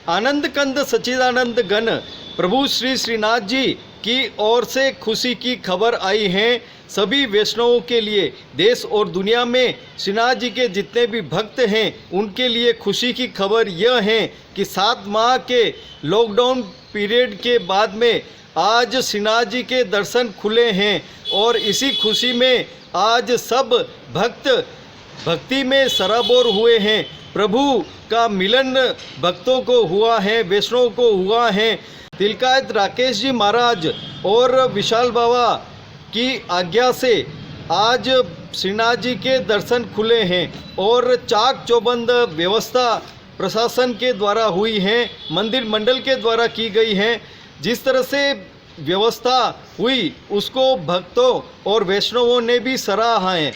आनंद कंद सच्चिदानंद घन प्रभु श्री श्रीनाथ जी की ओर से खुशी की खबर आई है। सभी वैष्णवों के लिए देश और दुनिया में श्रीनाथ जी के जितने भी भक्त हैं उनके लिए खुशी की खबर यह है कि 7 माह के लॉकडाउन पीरियड के बाद में आज श्रीनाथ जी के दर्शन खुले हैं और इसी खुशी में आज सब भक्त भक्ति में सराबोर हुए हैं। प्रभु का मिलन भक्तों को हुआ है, वैष्णव को हुआ है। तिलकायत राकेश जी महाराज और विशाल बाबा की आज्ञा से आज श्रीनाथ जी के दर्शन खुले हैं और चाक चौबंद व्यवस्था प्रशासन के द्वारा हुई है, मंदिर मंडल के द्वारा की गई है। जिस तरह से व्यवस्था हुई उसको भक्तों और वैष्णवों ने भी सराहा है।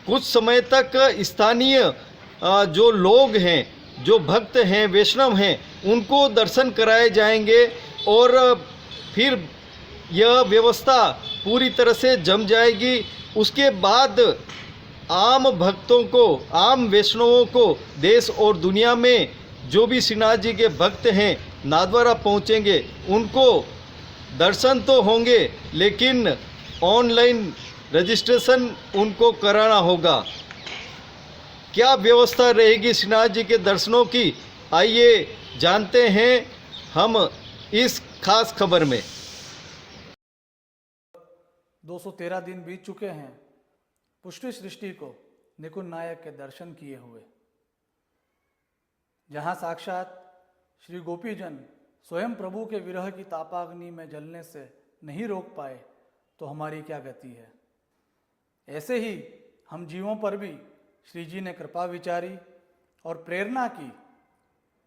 कुछ समय तक स्थानीय जो लोग हैं, जो भक्त हैं, वैष्णव हैं, उनको दर्शन कराए जाएंगे और फिर यह व्यवस्था पूरी तरह से जम जाएगी। उसके बाद आम भक्तों को, आम वैष्णवों को देश और दुनिया में जो भी श्रीनाथ जी के भक्त हैं नाथद्वारा पहुँचेंगे उनको दर्शन तो होंगे, लेकिन ऑनलाइन रजिस्ट्रेशन उनको कराना होगा। क्या व्यवस्था रहेगी श्रीनाथ जी के दर्शनों की, आइए जानते हैं हम इस खास खबर में। 213 दिन बीत चुके हैं पुष्टि सृष्टि को निकुंज नायक के दर्शन किए हुए, जहां साक्षात श्री गोपीजन स्वयं प्रभु के विरह की तापाग्नि में जलने से नहीं रोक पाए तो हमारी क्या गति है। ऐसे ही हम जीवों पर भी श्री जी ने कृपा विचारी और प्रेरणा की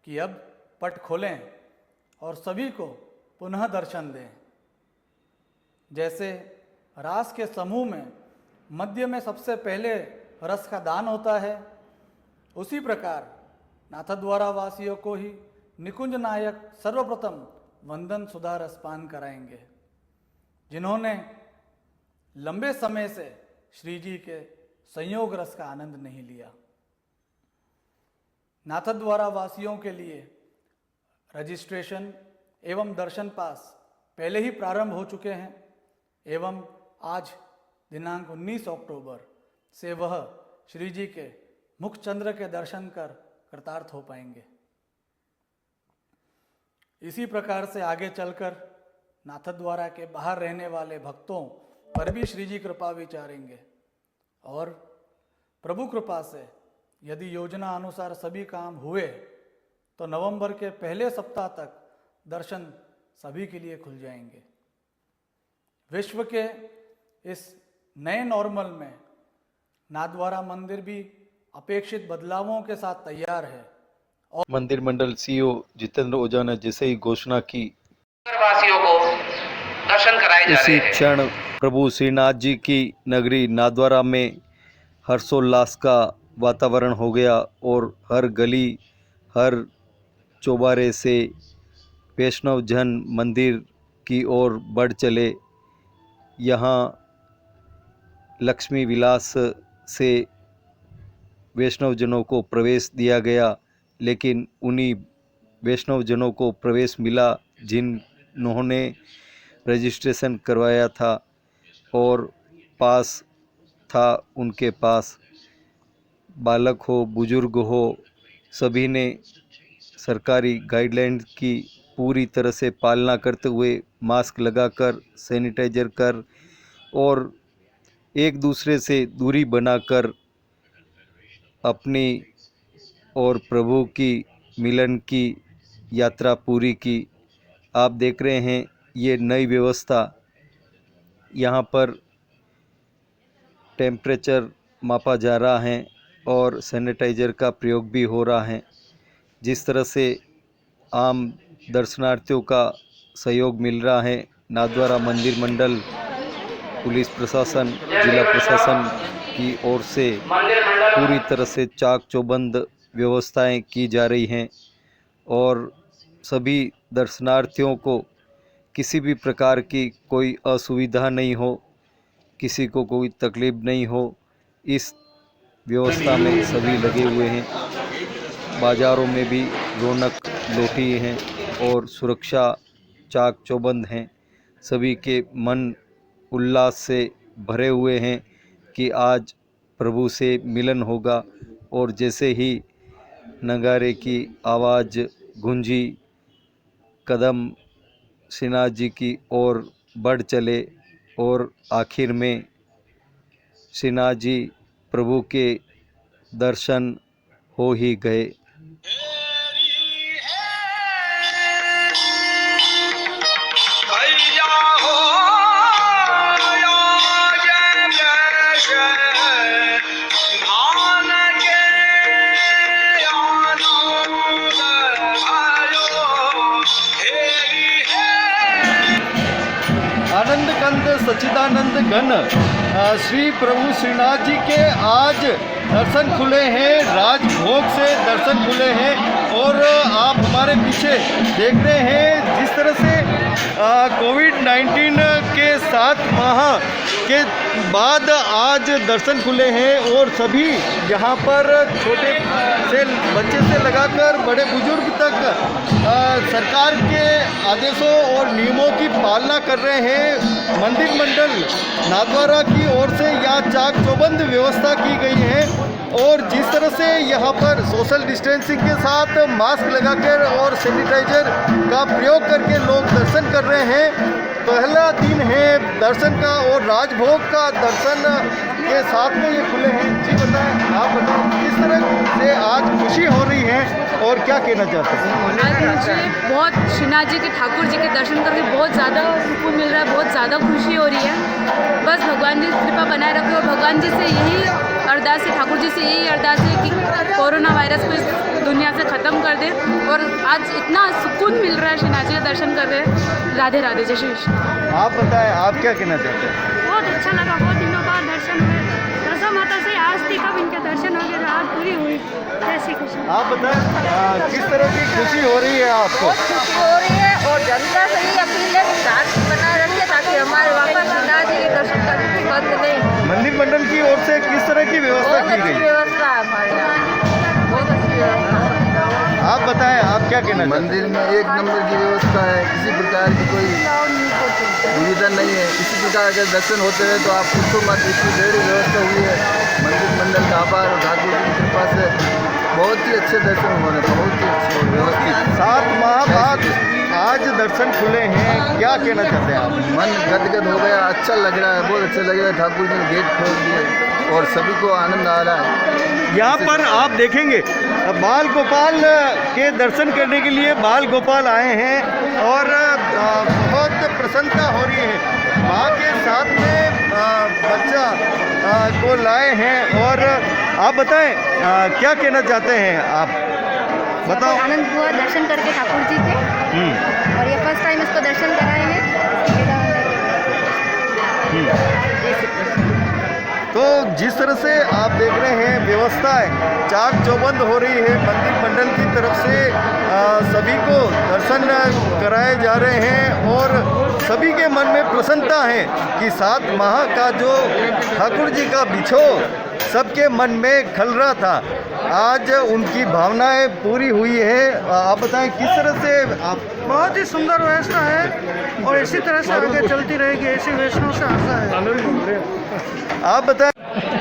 कि अब पट खोलें और सभी को पुनः दर्शन दें। जैसे रास के समूह में मध्य में सबसे पहले रस का दान होता है, उसी प्रकार नाथद्वारा वासियों को ही निकुंज नायक सर्वप्रथम वंदन सुधा रसपान कराएंगे, जिन्होंने लंबे समय से श्री जी के संयोग रस का आनंद नहीं लिया। नाथद्वारा वासियों के लिए रजिस्ट्रेशन एवं दर्शन पास पहले ही प्रारंभ हो चुके हैं एवं आज दिनांक 19 अक्टूबर से वह श्री जी के मुख चंद्र के दर्शन कर कृतार्थ हो पाएंगे। इसी प्रकार से आगे चलकर नाथद्वारा के बाहर रहने वाले भक्तों पर भी श्री जी कृपा विचारेंगे और प्रभु कृपा से यदि योजना अनुसार सभी काम हुए तो नवंबर के पहले सप्ताह तक दर्शन सभी के लिए खुल जाएंगे। विश्व के इस नए नॉर्मल में नाथद्वारा मंदिर भी अपेक्षित बदलावों के साथ तैयार है और मंदिर मंडल सीईओ जितेंद्र ओझा ने जैसे ही घोषणा की, वासियों को दर्शन कराए जा रहे उसी हैं। क्षण प्रभु श्रीनाथ जी की नगरी नाथद्वारा में हर्षोल्लास का वातावरण हो गया और हर गली, हर चौबारे से वैष्णव जन मंदिर की ओर बढ़ चले। यहाँ लक्ष्मी विलास से वैष्णव जनों को प्रवेश दिया गया, लेकिन उन्हीं वैष्णव जनों को प्रवेश मिला जिन्होंने रजिस्ट्रेशन करवाया था और पास था उनके पास। बालक हो, बुजुर्ग हो, सभी ने सरकारी गाइडलाइन की पूरी तरह से पालना करते हुए मास्क लगाकर, सैनिटाइजर कर और एक दूसरे से दूरी बनाकर अपनी और प्रभु की मिलन की यात्रा पूरी की। आप देख रहे हैं ये नई व्यवस्था, यहाँ पर टेम्परेचर मापा जा रहा है और सैनिटाइजर का प्रयोग भी हो रहा है। जिस तरह से आम दर्शनार्थियों का सहयोग मिल रहा है, नाथद्वारा मंदिर मंडल, पुलिस प्रशासन, जिला प्रशासन की ओर से पूरी तरह से चाक चौबंद व्यवस्थाएं की जा रही हैं और सभी दर्शनार्थियों को किसी भी प्रकार की कोई असुविधा नहीं हो, किसी को कोई तकलीफ नहीं हो, इस व्यवस्था में सभी लगे हुए हैं। बाज़ारों में भी रौनक लौटी है और सुरक्षा चाक चौबंद हैं। सभी के मन उल्लास से भरे हुए हैं कि आज प्रभु से मिलन होगा। और जैसे ही नगारे की आवाज़ गूंजी, कदम श्रीनाथ जी की ओर बढ़ चले और आखिर में श्रीनाथ जी प्रभु के दर्शन हो ही गए। आनंद कंद सच्चिदानंद घन श्री प्रभु श्रीनाथ जी के आज दर्शन खुले हैं, राजभोग से दर्शन खुले हैं। और आप हमारे पीछे देख रहे हैं जिस तरह से कोविड-19 के 7 माह के बाद आज दर्शन खुले हैं और सभी यहाँ पर छोटे से बच्चे से लगाकर बड़े बुजुर्ग तक सरकार के आदेशों और नियमों की पालना कर रहे हैं। मंदिर मंडल नाथद्वारा की ओर से यहाँ चाक चौबंद व्यवस्था की गई है और जिस तरह से यहाँ पर सोशल डिस्टेंसिंग के साथ मास्क लगाकर और सैनिटाइजर का प्रयोग करके लोग दर्शन कर रहे हैं। पहला दिन है दर्शन का और राजभोग का दर्शन के साथ में ये खुले हैं। जी बताएं, आप बताएं किस तरह से आज खुशी हो रही है और क्या कहना चाहते हैं? आज मुझे बहुत श्रीनाथ जी के ठाकुर जी के दर्शन करके बहुत ज़्यादा सुकून मिल रहा है, बहुत ज़्यादा खुशी हो रही है। बस भगवान जी कृपा बनाए रखे और भगवान जी से यही अरदास है, ठाकुर जी से यही अरदास है कि कोरोना वायरस को इस दुनिया से ख़त्म कर दे। और आज इतना सुकून मिल रहा है श्रीनाथ जी का दर्शन कर रहे। राधे राधे, जय श्री कृष्ण। आप बताएं, आप क्या कहना चाहते हैं? बहुत अच्छा लगा, बहुत दिनों बाद दर्शन हुए। दशा माता से आज थी कब इनके दर्शन हो गए, रात पूरी हुई। जय श्री कृष्ण। आप बताएं किस तरह की खुशी हो रही है आपको? बहुत खुशी हो रही है और जनता से ही अपील है कि शांति बनाए रखें ताकि हमारे वापस श्रीनाथ जी के दर्शन करने की बंद नहीं। मंदिर मंडल की ओर से किस तरह की व्यवस्था बहुत की अच्छी गई? व्यवस्था है हमारे यहाँ, बहुत अच्छी व्यवस्था है। आप बताएं, आप क्या कहना चाहते हैं? मंदिर में एक नंबर की व्यवस्था है, किसी प्रकार की कोई दुविधा नहीं है। किसी प्रकार के दर्शन होते हैं तो आप पूछो मत, इतनी ढेर व्यवस्था हुई है। मंदिर मंडल का आभार और ठाकुर जी की कृपा से बहुत ही अच्छे दर्शन हो रहे हैं, बहुत ही अच्छे व्यवस्थित। 7 माह बाद आज दर्शन खुले हैं, क्या कहना चाहते हैं आप? मन गदगद हो गया, अच्छा लग रहा है, बहुत अच्छा लग रहा है। ठाकुर जी ने गेट खोल दिए और सभी को आनंद आ रहा है। यहाँ पर आप देखेंगे बाल गोपाल के दर्शन करने के लिए बाल गोपाल आए हैं और बहुत प्रसन्नता हो रही है। माँ के साथ में बच्चा को लाए हैं। और आप बताएं क्या कहना चाहते हैं आप? बताओ। आनंद हुआ दर्शन करके ठाकुर जी के, और ये फर्स्ट टाइम इसको दर्शन कराए हैं। तो जिस तरह से आप देख रहे हैं व्यवस्थाएं चाक चौबंद हो रही है मंदिर मंडल की तरफ से, सभी को दर्शन कराए जा रहे हैं और सभी के मन में प्रसन्नता है कि 7 माह का जो ठाकुर जी का बिछोह सबके मन में खल रहा था, आज उनकी भावनाएं पूरी हुई है। आप बताएं किस तरह से आप? बहुत ही सुंदर व्यवस्था है और इसी तरह से आगे चलती रहेगी, ऐसी वैष्णव से आशा है। आप बताएं,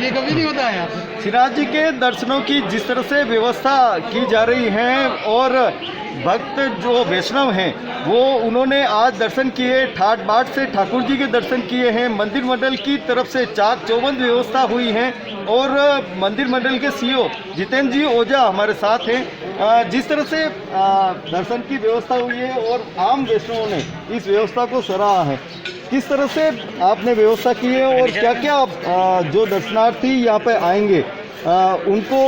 ये कभी नहीं होता है यहाँ श्रीनाथ जी के दर्शनों की जिस तरह से व्यवस्था की जा रही है और भक्त जो वैष्णव हैं वो उन्होंने आज दर्शन किए, ठाट बाट से ठाकुर जी के दर्शन किए हैं। मंदिर मंडल की तरफ से चाक चौबंद व्यवस्था हुई है और मंदिर मंडल के सीईओ जितेंद्र जी ओझा हमारे साथ हैं। जिस तरह से दर्शन की व्यवस्था हुई है और आम वैष्णवों ने इस व्यवस्था को सराहा है, किस तरह से आपने व्यवस्था की है और क्या क्या जो दर्शनार्थी यहाँ पे आएंगे उनको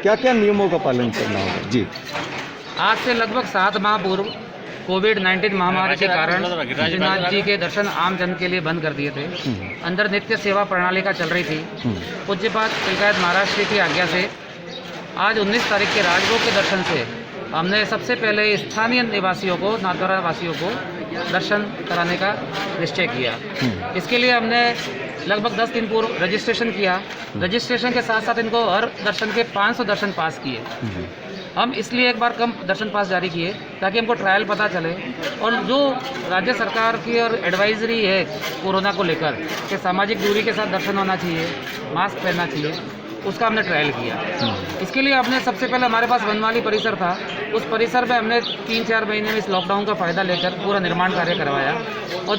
क्या क्या नियमों का पालन करना होगा? जी, आज से लगभग 7 माह पूर्व कोविड-19 महामारी के कारण श्रीनाथ जी के दर्शन आम जन के लिए बंद कर दिए थे। अंदर नित्य सेवा प्रणाली का चल रही थी। पूज्यपाद तिलकायत महाराज श्री की आज्ञा से आज 19 तारीख के राजभोग के दर्शन से हमने सबसे पहले स्थानीय निवासियों को, नाथद्वारा वासियों को दर्शन कराने का निश्चय किया। इसके लिए हमने लगभग 10 दिन पूर्व रजिस्ट्रेशन किया। रजिस्ट्रेशन के साथ साथ इनको हर दर्शन के 500 दर्शन पास किए। हम इसलिए एक बार कम दर्शन पास जारी किए ताकि हमको ट्रायल पता चले, और जो राज्य सरकार की और एडवाइजरी है कोरोना को लेकर कि सामाजिक दूरी के साथ दर्शन होना चाहिए, मास्क पहनना चाहिए, उसका हमने ट्रायल किया। इसके लिए हमने सबसे पहले, हमारे पास वनमाली परिसर था, उस परिसर में हमने 3-4 महीने में इस लॉकडाउन का फ़ायदा लेकर पूरा निर्माण कार्य करवाया और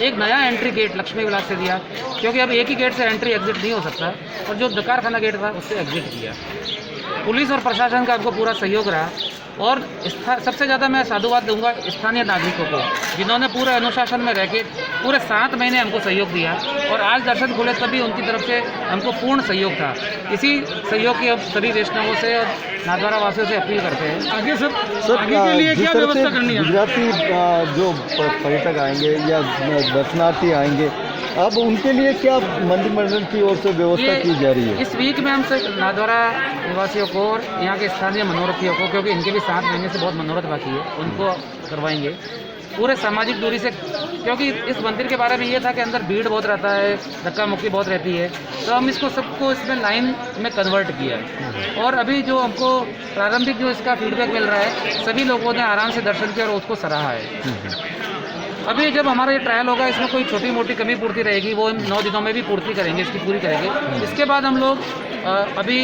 एक नया एंट्री गेट लक्ष्मी विलास से दिया, क्योंकि अब एक ही गेट से एंट्री एग्जिट नहीं हो सकता, और जो दकारखाना गेट था उससे एग्जिट किया। पुलिस और प्रशासन का हमको पूरा सहयोग रहा, और सबसे ज़्यादा मैं साधुवाद दूंगा स्थानीय नागरिकों को, जिन्होंने पूरे अनुशासन में रह के पूरे 7 महीने हमको सहयोग दिया, और आज दर्शन खुले तभी उनकी तरफ से हमको पूर्ण सहयोग था। इसी सहयोग की अब सभी वैष्णवों से और नाथद्वारा वासियों से अपील करते हैं। आगे सर आगे के लिए क्या व्यवस्था करनी है? गुजराती जो पर्यटक आएंगे या दर्शनार्थी आएंगे, अब उनके लिए क्या मंदिर मंडल की ओर से व्यवस्था की जा रही है? इस वीक में हम नाथद्वारा निवासियों को और यहाँ के स्थानीय मनोरथियों को, क्योंकि इनके भी 7 महीने से बहुत मनोरथ बाकी है, उनको करवाएंगे पूरे सामाजिक दूरी से, क्योंकि इस मंदिर के बारे में ये था कि अंदर भीड़ बहुत रहता है, धक्का मुक्की बहुत रहती है, तो हम इसको सबको इसमें लाइन में कन्वर्ट किया है। और अभी जो हमको प्रारंभिक जो इसका फीडबैक मिल रहा है, सभी लोगों ने आराम से दर्शन किया और उसको सराहा है। अभी जब हमारा ये ट्रायल होगा, इसमें कोई छोटी मोटी कमी पूर्ति रहेगी, वो 9 दिनों में भी पूर्ति करेंगे, इसकी पूरी करेंगे। इसके बाद हम लोग अभी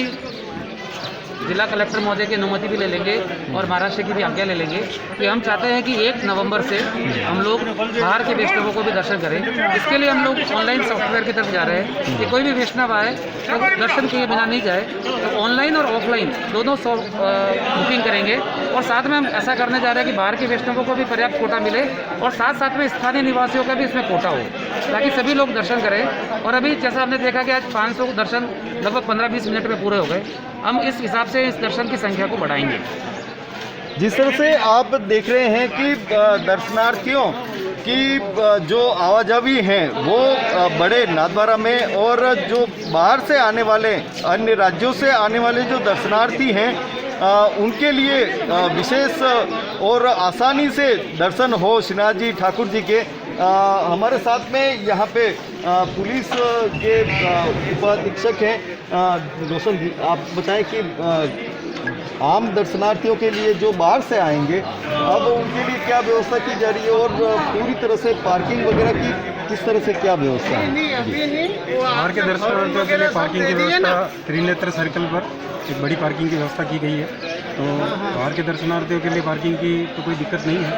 जिला कलेक्टर महोदय की अनुमति भी ले लेंगे और महाराष्ट्र की भी आज्ञा ले लेंगे कि हम चाहते हैं कि 1 नवंबर से हम लोग बाहर के वैष्णवों को भी दर्शन करें। इसके लिए हम लोग ऑनलाइन सॉफ्टवेयर की तरफ जा रहे हैं कि कोई भी वैष्णव आए तो दर्शन किए बिना नहीं जाए, तो ऑनलाइन और ऑफलाइन दोनों बुकिंग करेंगे। और साथ में हम ऐसा करने जा रहे हैं कि बाहर के वैष्णवों को भी पर्याप्त कोटा मिले और साथ साथ में स्थानीय निवासियों का भी इसमें कोटा हो, ताकि सभी लोग दर्शन करें। और अभी जैसा हमने देखा कि आज 500 दर्शन लगभग 15-20 मिनट में पूरे हो गए, हम इस हिसाब से इस दर्शन की संख्या को बढ़ाएंगे। जिस तरह से आप देख रहे हैं कि दर्शनार्थियों की जो आवाजाही है वो बड़े नाथद्वारा में, और जो बाहर से आने वाले अन्य राज्यों से आने वाले जो दर्शनार्थी हैं उनके लिए विशेष और आसानी से दर्शन हो श्रीनाथ जी ठाकुर जी के। हमारे साथ में यहाँ पे पुलिस के उपाधीक्षक हैं रोशन जी, आप बताएं कि आम दर्शनार्थियों के लिए जो बाहर से आएंगे अब उनके लिए क्या व्यवस्था की जा रही है, और पूरी तरह से पार्किंग वगैरह की किस तरह से क्या व्यवस्था है? बाहर के दर्शनार्थियों के लिए पार्किंग की व्यवस्था त्रिनेत्र सर्कल पर एक बड़ी पार्किंग की व्यवस्था की गई है। तो बाहर के दर्शनार्थियों के लिए पार्किंग की तो कोई दिक्कत नहीं है,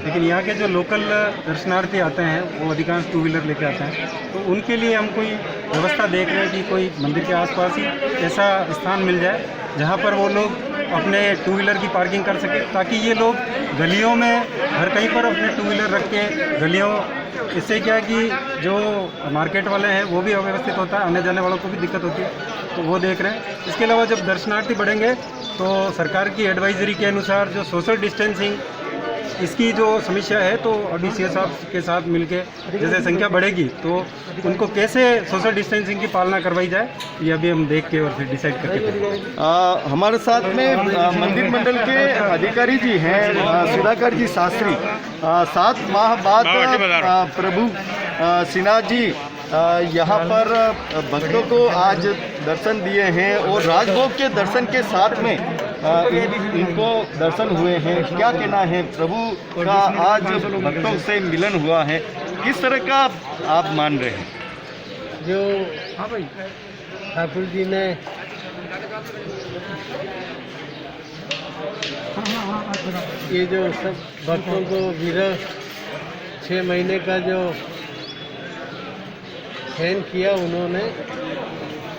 लेकिन यहाँ के जो लोकल दर्शनार्थी आते हैं वो अधिकांश 2 व्हीलर लेके आते हैं, तो उनके लिए हम कोई व्यवस्था देख रहे हैं कि कोई मंदिर के आसपास ही ऐसा स्थान मिल जाए जहाँ पर वो लोग अपने 2 व्हीलर की पार्किंग कर सके, ताकि ये लोग गलियों में हर कहीं पर अपने 2 व्हीलर रख के गलियों, इससे क्या कि जो मार्केट वाले हैं वो भी अव्यवस्थित होता है, आने जाने वालों को भी दिक्कत होती है, तो वो देख रहे हैं। इसके अलावा जब दर्शनार्थी बढ़ेंगे तो सरकार की एडवाइजरी के अनुसार जो सोशल डिस्टेंसिंग इसकी जो समस्या है, तो अभी सीएस साहब के साथ मिलके जैसे संख्या बढ़ेगी तो उनको कैसे सोशल डिस्टेंसिंग की पालना करवाई जाए, ये अभी हम देख के और फिर डिसाइड करके। हमारे साथ में मंदिर मंडल के अधिकारी जी हैं सुधाकर जी शास्त्री। 7 माह बाद प्रभु श्रीनाथ जी यहाँ पर भक्तों को आज दर्शन दिए हैं, और राजभोग के दर्शन के साथ में इनको दर्शन हुए हैं। क्या कहना है प्रभु का, आज भक्तों से मिलन हुआ है, किस तरह का आप मान रहे हैं? जो ठाकुर जी ने ये जो सब भक्तों को विरह 6 महीने का जो सहन किया उन्होंने,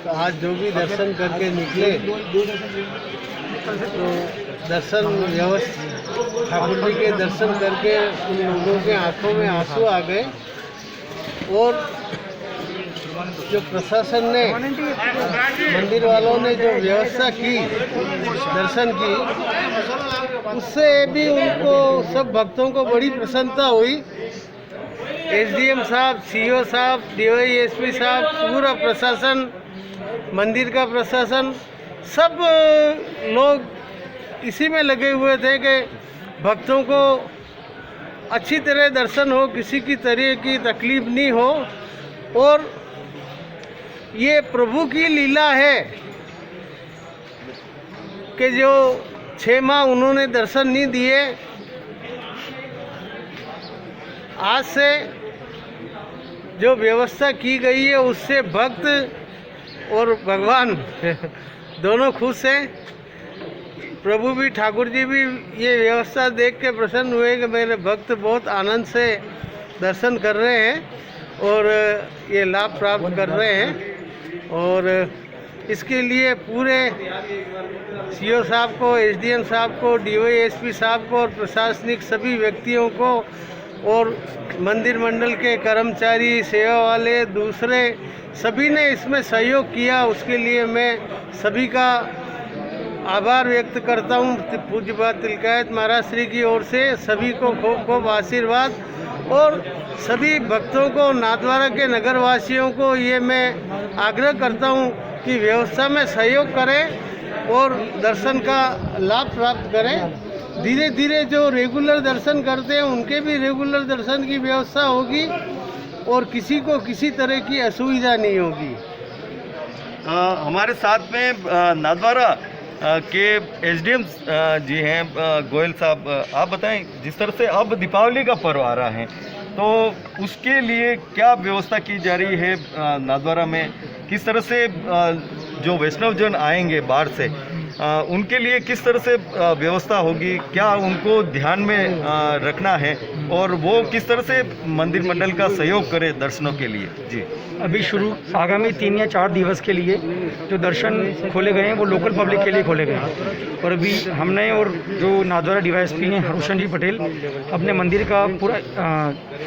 तो आज जो भी दर्शन करके निकले तो दर्शन व्यवस्था ठाकुर जी के दर्शन करके उन लोगों के आंखों में आंसू आ गए। और जो प्रशासन ने, मंदिर वालों ने जो व्यवस्था की दर्शन की, उससे भी उनको सब भक्तों को बड़ी प्रसन्नता हुई। एसडीएम साहब, सीओ साहब, डीवाईएसपी साहब, पूरा प्रशासन, मंदिर का प्रशासन, सब लोग इसी में लगे हुए थे कि भक्तों को अच्छी तरह दर्शन हो, किसी की तरह की तकलीफ नहीं हो। और ये प्रभु की लीला है कि जो 6 माह उन्होंने दर्शन नहीं दिए, आज से जो व्यवस्था की गई है उससे भक्त और भगवान दोनों खुश हैं। प्रभु भी, ठाकुर जी भी ये व्यवस्था देख के प्रसन्न हुए कि मेरे भक्त बहुत आनंद से दर्शन कर रहे हैं और ये लाभ प्राप्त कर रहे हैं। और इसके लिए पूरे सीओ साहब को, एसडीएम साहब को, डीवाईएसपी साहब को और प्रशासनिक सभी व्यक्तियों को और मंदिर मंडल के कर्मचारी, सेवा वाले, दूसरे सभी ने इसमें सहयोग किया। उसके लिए मैं सभी का आभार व्यक्त करता हूँ। पूज्यपाद तिलकायत महाराज श्री की ओर से सभी को खूब खूब आशीर्वाद, और सभी भक्तों को, नाथद्वारा के नगरवासियों को ये मैं आग्रह करता हूँ कि व्यवस्था में सहयोग करें और दर्शन का लाभ प्राप्त करें। धीरे धीरे जो रेगुलर दर्शन करते हैं उनके भी रेगुलर दर्शन की व्यवस्था होगी और किसी को किसी तरह की असुविधा नहीं होगी। हमारे साथ में नाथद्वारा के एसडीएम जी हैं गोयल साहब, आप बताएं जिस तरह से अब दीपावली का पर्व आ रहा है तो उसके लिए क्या व्यवस्था की जा रही है नाथद्वारा में, किस तरह से जो वैष्णव जन आएंगे बाहर से उनके लिए किस तरह से व्यवस्था होगी, क्या उनको ध्यान में रखना है और वो किस तरह से मंदिर मंडल का सहयोग करे दर्शनों के लिए? जी, अभी शुरू आगामी 3 या 4 दिवस के लिए जो दर्शन खोले गए हैं वो लोकल पब्लिक के लिए खोले गए हैं। और अभी हमने और जो नाथद्वारा डीवाईएसपी हैं रोशन जी पटेल अपने मंदिर का पूरा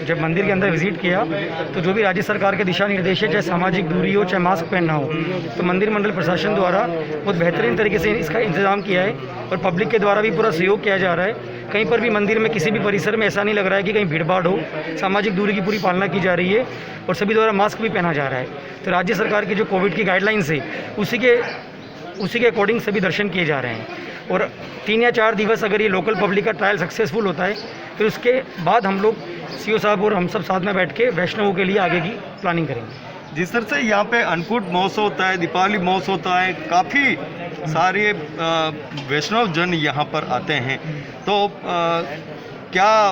जब मंदिर के अंदर विजिट किया तो जो भी राज्य सरकार के दिशा निर्देश है, चाहे सामाजिक दूरी हो, चाहे मास्क पहनना हो, तो मंदिर मंडल प्रशासन द्वारा बहुत बेहतरीन तरीके से इसका इंतजाम किया है और पब्लिक के द्वारा भी पूरा सहयोग किया जा रहा है। कहीं पर भी मंदिर में किसी भी परिसर में ऐसा नहीं लग रहा है कि कहीं भीड़ भाड़ हो, सामाजिक दूरी की पूरी पालना की जा रही है और सभी द्वारा मास्क भी पहना जा रहा है। तो राज्य सरकार की जो कोविड की गाइडलाइंस है उसी के अकॉर्डिंग सभी दर्शन किए जा रहे हैं। और 3 या 4 दिवस अगर ये लोकल पब्लिक का ट्रायल सक्सेसफुल होता है फिर उसके बाद हम लोग सीओ साहब और हम सब साथ में बैठ के वैष्णवों के लिए आगे की प्लानिंग करेंगे। जिस तरह से यहाँ पे अन्नकूट महोत्सव होता है, दीपावली महोत्सव होता है, काफ़ी सारे वैष्णव जन यहाँ पर आते हैं, तो क्या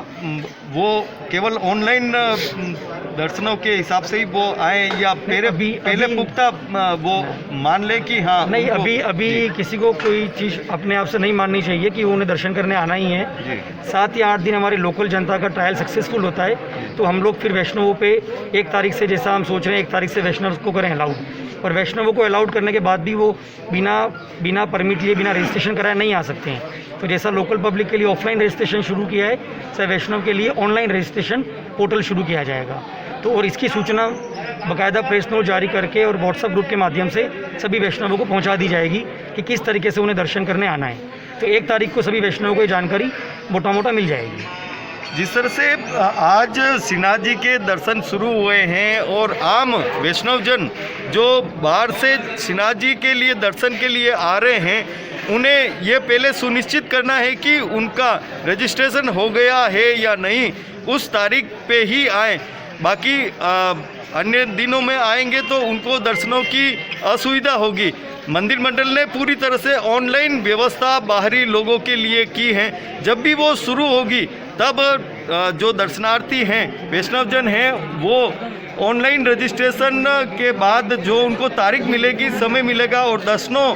वो केवल ऑनलाइन दर्शनों के हिसाब से ही वो आए या पहले पुख्ता वो मान ले कि हाँ नहीं, अभी किसी को कोई चीज़ अपने आप से नहीं माननी चाहिए कि उन्हें दर्शन करने आना ही है। 7 या 8 दिन हमारी लोकल जनता का ट्रायल सक्सेसफुल होता है तो हम लोग फिर वैष्णवों पे 1 तारीख से, जैसा हम सोच रहे हैं 1 तारीख से वैष्णव को करें अलाउड, और वैष्णवों को अलाउड करने के बाद भी वो बिना परमिट लिए, बिना रजिस्ट्रेशन कराए नहीं आ सकते हैं। तो जैसा लोकल पब्लिक के लिए ऑफलाइन रजिस्ट्रेशन शुरू किया है, सर वैष्णव के लिए ऑनलाइन रजिस्ट्रेशन पोर्टल शुरू किया जाएगा। तो और इसकी सूचना बाकायदा प्रेस नोट जारी करके और व्हाट्सएप ग्रुप के माध्यम से सभी वैष्णवों को पहुंचा दी जाएगी कि किस तरीके से उन्हें दर्शन करने आना है। तो 1 तारीख को सभी वैष्णवों को ये जानकारी मोटा मोटा मिल जाएगी। जिस तरह से आज श्रीनाथ जी के दर्शन शुरू हुए हैं और आम वैष्णव जन जो बाहर से श्रीनाथ जी के लिए दर्शन के लिए आ रहे हैं उन्हें ये पहले सुनिश्चित करना है कि उनका रजिस्ट्रेशन हो गया है या नहीं, उस तारीख पे ही आएँ। बाकी अन्य दिनों में आएंगे तो उनको दर्शनों की असुविधा होगी। मंदिर मंडल ने पूरी तरह से ऑनलाइन व्यवस्था बाहरी लोगों के लिए की है। जब भी वो शुरू होगी तब जो दर्शनार्थी हैं, वैष्णव जन हैं, वो ऑनलाइन रजिस्ट्रेशन के बाद जो उनको तारीख मिलेगी, समय मिलेगा और दर्शनों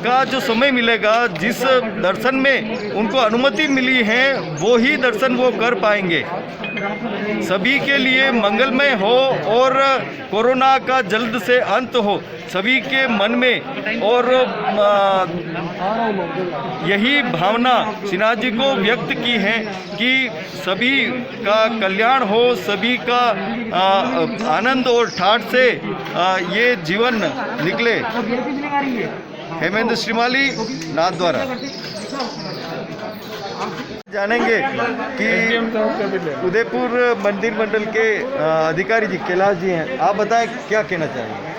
का जो समय मिलेगा, जिस दर्शन में उनको अनुमति मिली है वो ही दर्शन वो कर पाएंगे। सभी के लिए मंगलमय हो और कोरोना का जल्द से अंत हो सभी के मन में, और यही भावना श्रीनाथ जी को व्यक्त की है कि सभी का कल्याण हो, सभी का आनंद और ठाठ से ये जीवन निकले। हेमेंद्र श्रीमाली, नाथद्वारा। जानेंगे कि उदयपुर मंदिर मंडल के अधिकारी जी कैलाश जी हैं, आप बताएं क्या कहना चाहेंगे?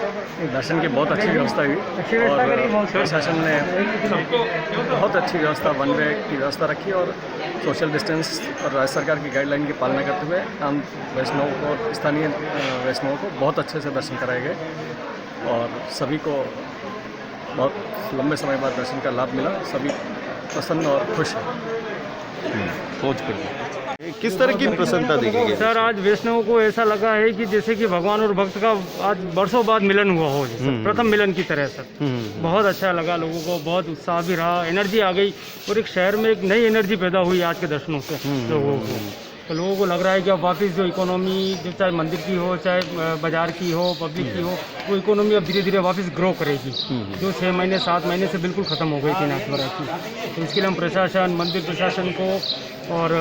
दर्शन की बहुत अच्छी व्यवस्था हुई और प्रशासन ने बहुत अच्छी व्यवस्था, 1 वे की व्यवस्था रखी और सोशल डिस्टेंस और राज्य सरकार की गाइडलाइन की पालना करते हुए हम वैष्णवों को, स्थानीय वैष्णवों को बहुत अच्छे से दर्शन कराए गए। और सभी को बहुत लंबे समय बाद दर्शन का लाभ मिला। सभी प्रसन्न और खुश हैं। पहुँच कर किस तरह की प्रसन्नता देखी? सर आज वैष्णव को ऐसा लगा है कि जैसे कि भगवान और भक्त का आज वर्षों बाद मिलन हुआ हो, प्रथम मिलन की तरह सर। बहुत अच्छा लगा, लोगों को बहुत उत्साह भी रहा, एनर्जी आ गई और एक शहर में एक नई एनर्जी पैदा हुई आज के दर्शनों से लोगों को। तो लोगों को लग रहा है कि अब वापस जो इकोनॉमी, जो चाहे मंदिर की हो, चाहे बाजार की हो, पब्लिक की हो, वो इकोनॉमी अब धीरे धीरे वापस ग्रो करेगी, जो 6 महीने 7 महीने से बिल्कुल ख़त्म हो गई थी नाथद्वारा की। तो इसके लिए हम प्रशासन, मंदिर प्रशासन को और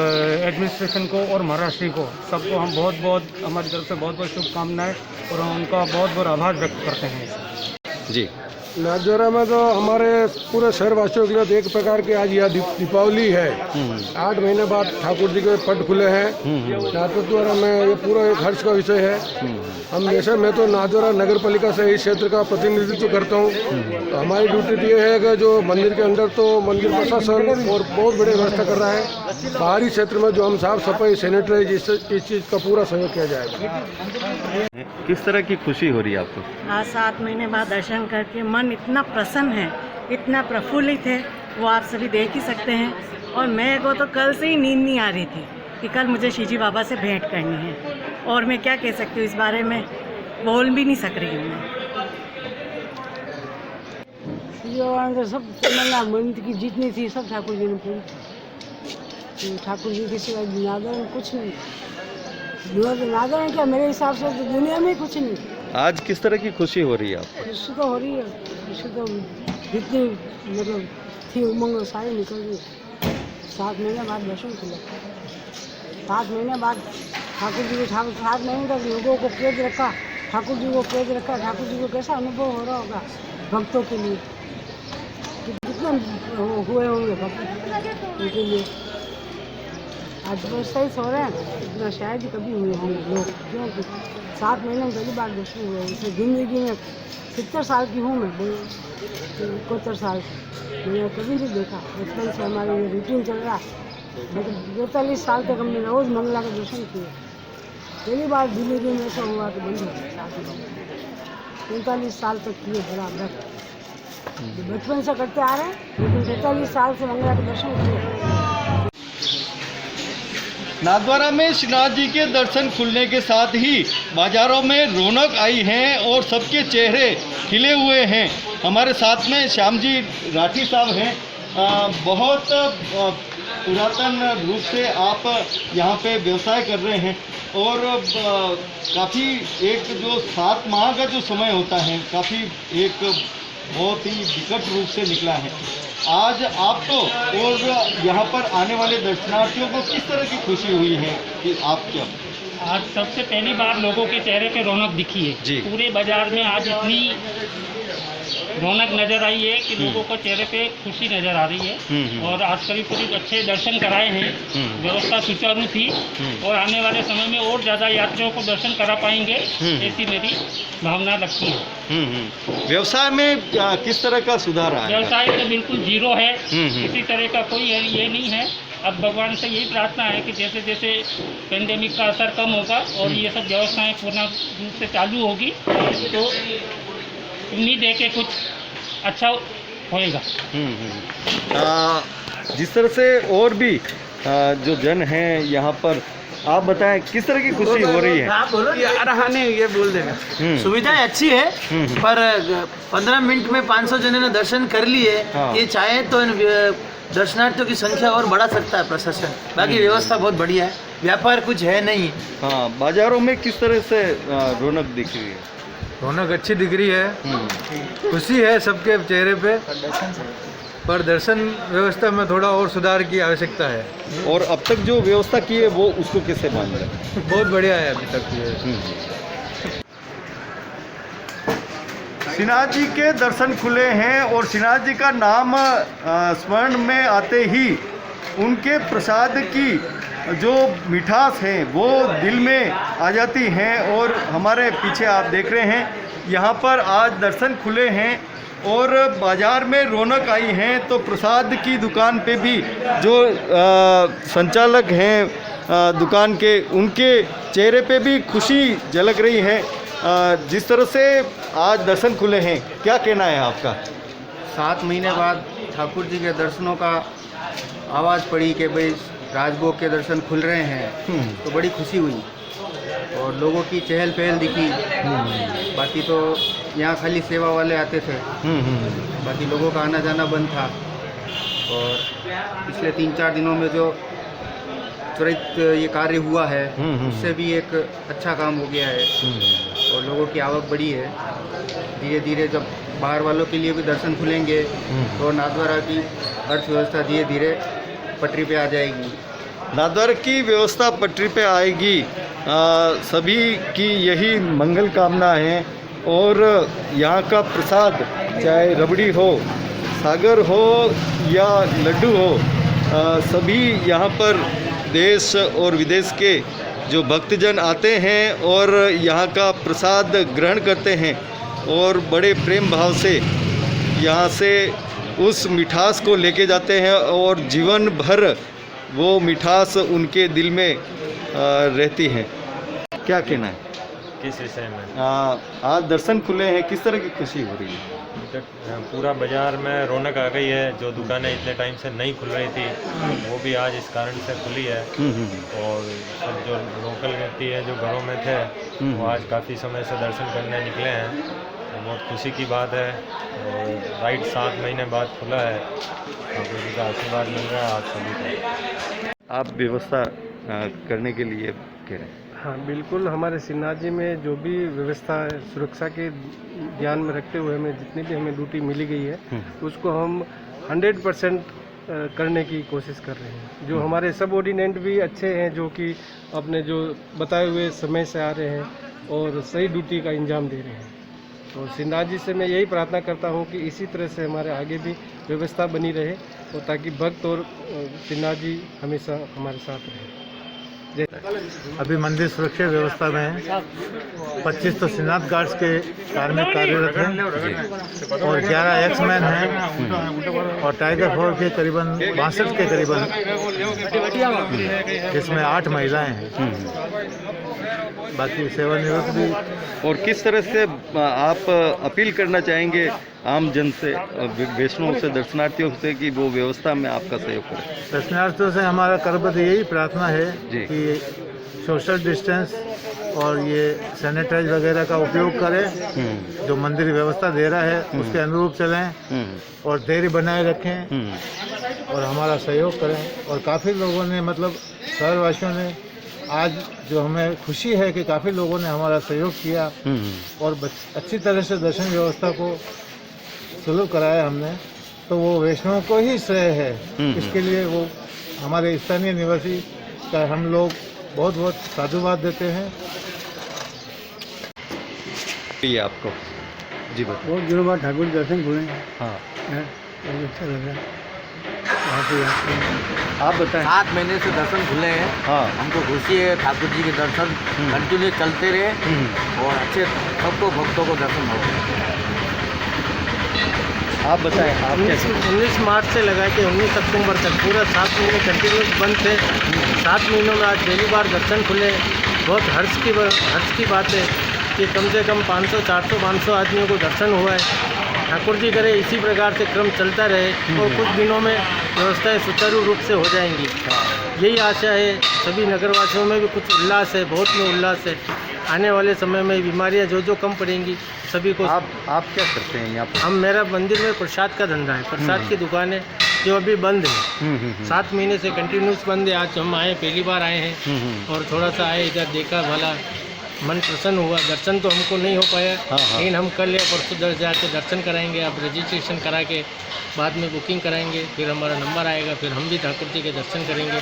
एडमिनिस्ट्रेशन को और महाराष्ट्र को सबको हम बहुत बहुत हमारी तरफ से बहुत बहुत शुभकामनाएँ और हम उनका बहुत बहुत आभार व्यक्त करते हैं। जी, नाथद्वारा में तो हमारे पूरे शहरवासियों के लिए तो एक प्रकार की आज यह दीपावली है। 8 महीने बाद ठाकुर जी के पट खुले हैं नाथद्वारा में, ये पूरा एक हर्ष का विषय है। हम जैसे मैं तो नाथद्वारा नगर पालिका से इस क्षेत्र का प्रतिनिधित्व करता हूँ, तो हमारी ड्यूटी ये है कि जो मंदिर के अंदर तो मंदिर प्रशासन और बहुत बड़ी व्यवस्था कर रहा है, बाहरी क्षेत्र में जो हम साफ सफाई सैनिटाइज इस चीज़ का पूरा सहयोग किया जाएगा। किस तरह की खुशी हो रही है आपको? आज 7 महीने बाद दर्शन करके मन इतना प्रसन्न है, इतना प्रफुल्लित है, वो आप सभी देख ही सकते हैं। और मेरे को तो कल से ही नींद नहीं आ रही थी कि कल मुझे शिवजी बाबा से भेंट करनी है, और मैं क्या कह सकती हूँ इस बारे में, बोल भी नहीं सक रही हूँ मैं। सब मंदिर की जितनी थी सब ठाकुर जी ने पूरी, ठाकुर जी के सिवा नादर कुछ नहीं, नादर है क्या मेरे हिसाब से तो दुनिया में कुछ नहीं। आज किस तरह की खुशी हो रही है आपको? खुशी तो हो रही है, खुशी तो जितनी मतलब थी उमंग सारी निकल गई। 7 महीने बाद दर्शन खुले, 7 महीने बाद ठाकुर जी को 7 महीने तक लोगों को कैद रखा, ठाकुर जी को कैद रखा। ठाकुर जी को कैसा अनुभव हो रहा होगा भक्तों के लिए, कितने हुए होंगे भक्त उनके लिए। आज बस सही सो रहे हैं, इतना शायद ही कभी हुए होंगे लोग, क्योंकि 7 महीने में पहली बार दर्शन हुए। इसे ज़िंदगी में 70 साल की हूँ मैं, 71 साल से मैंने कभी नहीं देखा। बचपन से हमारा ये रूटीन चल रहा है, मतलब 42 साल तक हमने रोज़ मंगला का दर्शन किए। पहली बार ज़िंदगी में ऐसा हुआ कि बंद हो गया। 45 साल तक किए बराबर, बचपन से करते आ रहे हैं, लेकिन 45 साल से मंगला के दर्शन किए। नाथद्वारा में श्रीनाथ जी के दर्शन खुलने के साथ ही बाजारों में रौनक आई है और सबके चेहरे खिले हुए हैं। हमारे साथ में श्याम जी राठी साहब हैं। बहुत पुरातन रूप से आप यहाँ पे व्यवसाय कर रहे हैं और काफ़ी एक जो 7 माह का जो समय होता है, काफ़ी एक बहुत ही विकट रूप से निकला है। आज आपको और यहाँ पर आने वाले दर्शनार्थियों को किस तरह की खुशी हुई है कि आप क्या? आज सबसे पहली बार लोगों के चेहरे पे रौनक दिखी है जी। पूरे बाजार में आज इतनी रौनक नज़र आई है कि लोगों को चेहरे पे खुशी नज़र आ रही है। और आज करीब अच्छे दर्शन कराए हैं, व्यवस्था सुचारू थी और आने वाले समय में और ज़्यादा यात्रियों को दर्शन करा पाएंगे, ऐसी मेरी भावना लगती है। व्यवसाय में किस तरह का सुधार आया? व्यवसाय तो बिल्कुल जीरो है, किसी तरह का कोई ये नहीं है। अब भगवान से यही प्रार्थना है कि जैसे जैसे पेंडेमिक का असर कम होगा और ये सब व्यवस्थाएं पूर्ण रूप से चालू होगी तो उम्मीद है कि कुछ अच्छा होएगा। जिस तरह से और भी जो जन हैं यहाँ पर, आप बताएं किस तरह की खुशी हो रही है? ये बोल देगा। सुविधाएं अच्छी है पर 15 मिनट में 500 जने ने दर्शन कर लिए। ये चाहे तो दर्शनार्थियों की संख्या और बढ़ा सकता है प्रशासन, बाकी व्यवस्था बहुत बढ़िया है, व्यापार कुछ है नहीं। हाँ, बाजारों में किस तरह से रौनक दिख रही है? रौनक अच्छी दिख रही है, खुशी है सबके चेहरे पे, पर दर्शन व्यवस्था में थोड़ा और सुधार की आवश्यकता है। और अब तक जो व्यवस्था की है वो उसको कैसे मान रहे हैं? बहुत बढ़िया है अभी तक ये। श्रीनाथ जी के दर्शन खुले हैं और श्रीनाथ जी का नाम स्मरण में आते ही उनके प्रसाद की जो मिठास है वो दिल में आ जाती हैं। और हमारे पीछे आप देख रहे हैं यहाँ पर आज दर्शन खुले हैं और बाज़ार में रौनक आई है, तो प्रसाद की दुकान पे भी जो संचालक हैं दुकान के, उनके चेहरे पे भी खुशी झलक रही है। जिस तरह से आज दर्शन खुले हैं, क्या कहना है आपका? 7 महीने बाद ठाकुर जी के दर्शनों का आवाज़ पड़ी कि भाई राजभोग के दर्शन खुल रहे हैं, तो बड़ी खुशी हुई और लोगों की चहल पहल दिखी। बाकी तो यहाँ खाली सेवा वाले आते थे, बाकी लोगों का आना जाना बंद था। और पिछले 3-4 दिनों में जो त्वरित ये कार्य हुआ है, उससे भी एक अच्छा काम हो गया है और लोगों की आवक बढ़ी है। धीरे धीरे जब बाहर वालों के लिए भी दर्शन खुलेंगे तो नाथद्वारा की अर्थव्यवस्था धीरे धीरे पटरी पे आ जाएगी। नाथद्वारा की व्यवस्था पटरी पे आएगी, सभी की यही मंगल कामना है। और यहाँ का प्रसाद चाहे रबड़ी हो, सागर हो या लड्डू हो, सभी यहाँ पर देश और विदेश के जो भक्तजन आते हैं और यहाँ का प्रसाद ग्रहण करते हैं और बड़े प्रेम भाव से यहाँ से उस मिठास को लेके जाते हैं और जीवन भर वो मिठास उनके दिल में रहती है। क्या कहना है किस विषय में? आज दर्शन खुले हैं, किस तरह की खुशी हो रही है? पूरा बाजार में रौनक आ गई है। जो दुकानें इतने टाइम से नहीं खुल रही थी वो भी आज इस कारण से खुली है। और सब जो लोकल व्यक्ति है जो घरों में थे वो आज काफ़ी समय से दर्शन करने निकले हैं। तो बहुत खुशी की बात है। राइट 7 महीने बाद खुला है, ठाकुर जी का आशीर्वाद मिल रहा है आज सभी को। आप व्यवस्था करने के लिए कह रहे हैं? हाँ बिल्कुल, हमारे श्रीनाथ जी में जो भी व्यवस्था है सुरक्षा के ध्यान में रखते हुए हमें जितनी भी हमें ड्यूटी मिली गई है उसको हम 100% करने की कोशिश कर रहे हैं। जो हमारे सबऑर्डिनेट भी अच्छे हैं जो कि अपने जो बताए हुए समय से आ रहे हैं और सही ड्यूटी का इंजाम दे रहे हैं। तो श्रीनाथ जी से मैं यही प्रार्थना करता हूँ कि इसी तरह से हमारे आगे भी व्यवस्था बनी रहे और ताकि भक्त और श्रीनाथ जी हमेशा हमारे साथ रहे। अभी मंदिर सुरक्षा व्यवस्था में है। 25 तो श्रीनाथ गार्ड्स के कार्मिक कार्यरत हैं और 11 एक्समैन हैं और टाइगर फोर्स के करीबन 62 के करीबन, जिसमें 8 महिलाएं हैं। बाकी सेवानिवृत्त भी। और किस तरह से आप अपील करना चाहेंगे आम जन से, वैष्णव से, दर्शनार्थियों से कि वो व्यवस्था में आपका सहयोग करें? दर्शनार्थियों से हमारा करबद्ध यही प्रार्थना है कि सोशल डिस्टेंस और ये सैनिटाइज वगैरह का उपयोग करें। जो मंदिर व्यवस्था दे रहा है उसके अनुरूप चलें और धैर्य बनाए रखें और हमारा सहयोग करें। और काफ़ी लोगों ने, मतलब शहरवासियों ने, आज जो हमें खुशी है कि काफ़ी लोगों ने हमारा सहयोग किया और अच्छी तरह से दर्शन व्यवस्था को सुलभ कराया हमने, तो वो वैष्णव को ही श्रेय है। इसके लिए वो हमारे स्थानीय निवासी का हम लोग बहुत बहुत साधुवाद देते हैं। ये आपको जी बताइए। बहुत दिनों बाद ठाकुर दर्शन हुए हैं। हाँ, अच्छा लग रहा है। आप बताएं। 7 महीने से दर्शन खुले हैं। हाँ, हमको खुशी है ठाकुर जी के दर्शन कंटिन्यू चलते रहे और अच्छे सबको भक्तों को दर्शन हो। आप बताएं। आप 19 मार्च से लगा के 19 अक्टूबर तक पूरा 7 महीने कंटिन्यू बंद थे। 7 महीनों में आज पहली बार दर्शन खुले। बहुत हर्ष की बात है कि कम से कम 500, 400, 500 आदमियों को दर्शन हुआ है। ठाकुर जी करे इसी प्रकार से क्रम चलता रहे और कुछ दिनों में व्यवस्थाएं सुचारू रूप से हो जाएंगी। यही आशा है। सभी नगरवासियों में भी कुछ उल्लास है, बहुत में उल्लास है। आने वाले समय में बीमारियां जो कम पड़ेंगी सभी को। आप क्या करते हैं यहाँ पर? मेरा मंदिर में प्रसाद का धंधा है। प्रसाद की दुकान है जो अभी बंद है। 7 महीने से कंटिन्यूस बंद है। आज हम आए, पहली बार आए हैं और थोड़ा सा आए, इधर देखा, भला मन प्रसन्न हुआ। दर्शन तो हमको नहीं हो पाया, लेकिन हम कल या परसों जाके दर्शन कराएंगे। अब रजिस्ट्रेशन करा के बाद में बुकिंग कराएंगे, फिर हमारा नंबर आएगा, फिर हम भी ठाकुर जी के दर्शन करेंगे।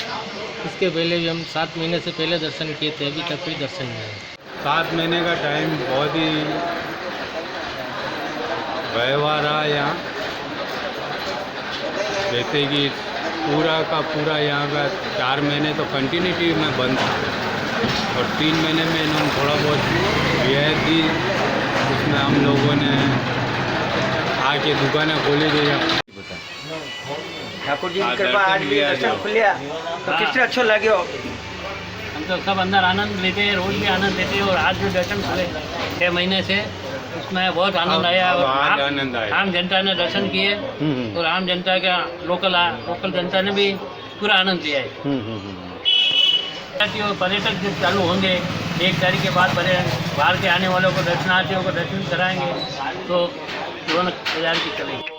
इसके पहले भी हम 7 महीने से पहले दर्शन किए थे, अभी तक कोई दर्शन नहीं है। 7 महीने का टाइम बहुत ही व्यवहार रहा यहाँ। जैसे कि पूरा का पूरा यहाँ का 4 महीने तो कंटिन्यूटी में बंद था और 3 महीने में इन्होंने थोड़ा बहुत रियायत दी। उसमें हम लोगों ने आके दुकानें खोली गई। ठाकुर जी की कृपा आज भी दर्शन खुलिया तो कितना अच्छा लगे। हम तो सब अंदर आनंद लेते हैं, रोज भी आनंद लेते हैं और आज भी दर्शन खुले 6 महीने से में बहुत आनंद आया और आम जनता ने दर्शन किए और आम जनता का लोकल जनता ने भी पूरा आनंद लिया है। पर्यटक जब चालू होंगे 1 तारीख के बाद बाहर के आने वालों को दर्शनार्थियों को दर्शन कराएंगे तो रौनक बाजार की चलेगी।